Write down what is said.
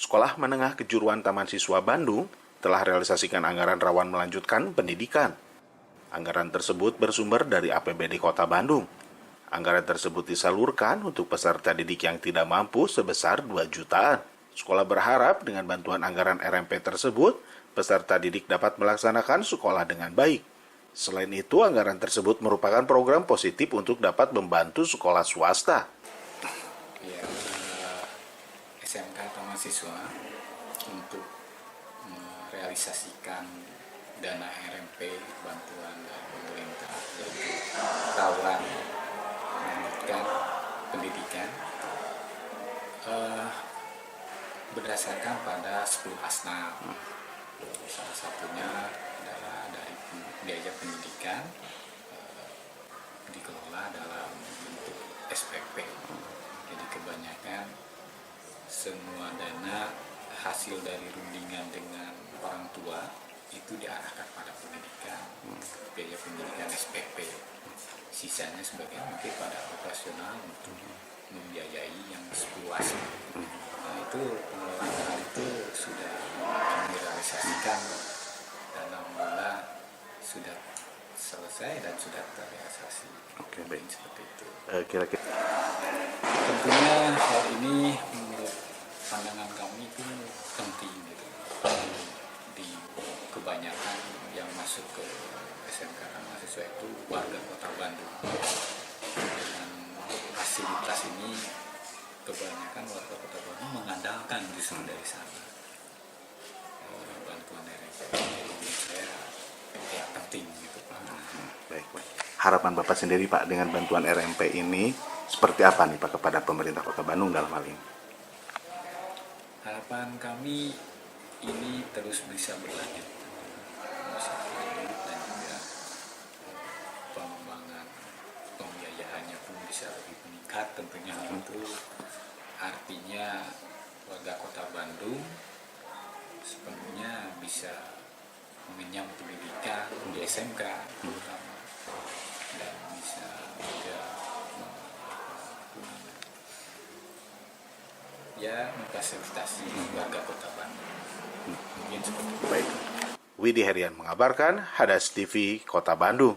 Sekolah Menengah Kejuruan Taman Siswa Bandung telah realisasikan anggaran rawan melanjutkan pendidikan. Anggaran tersebut bersumber dari APBD Kota Bandung. Anggaran tersebut disalurkan untuk peserta didik yang tidak mampu sebesar 2 jutaan. Sekolah berharap dengan bantuan anggaran RMP tersebut, peserta didik dapat melaksanakan sekolah dengan baik. Selain itu, anggaran tersebut merupakan program positif untuk dapat membantu sekolah swasta. Ya, SMK Taman Siswa untuk merealisasikan dana RMP bantuan dari pemerintah, yaitu tawaran melanjutkan pendidikan berdasarkan pada 10 asnaf. Salah satunya adalah dari biaya pendidikan dikelola dalam bentuk SPP. Jadi kebanyakan semua dana hasil dari rundingan dengan orang tua itu diarahkan pada pendidikan, biaya pendidikan SPP. Sisanya sebagian mungkin pada operasional untuk membiayai yang sepuasnya. Nah, itu pengelolaan itu sudah kami realisasikan dan alhamdulillah sudah selesai dan sudah terrealisasi. Oke, baik. Seperti itu. Kira-kira Tentunya hal ini menurut pandangan kami itu penting gitu. Di kebanyakan yang masuk ke SMK Taman Siswa itu warga Kota Bandung. Dengan fasilitas ini kebanyakan warga Kota Bandung mengandalkan justru dari sana bantuan RMP. Jadi saya ya penting gitu Pak. baik. Harapan Bapak sendiri Pak dengan bantuan RMP ini seperti apa nih Pak kepada pemerintah Kota Bandung dalam hal ini? Harapan kami ini terus bisa berlanjut, dan juga pengembangan pembiayaannya pun bisa lebih meningkat. Tentunya itu artinya warga Kota Bandung sepenuhnya bisa mengenyam pendidikan di SMK terutama, dan bisa juga memfasilitasi warga Kota Bandung. Mungkin seperti itu. Baik. Widi Herian mengabarkan, Hadas TV Kota Bandung.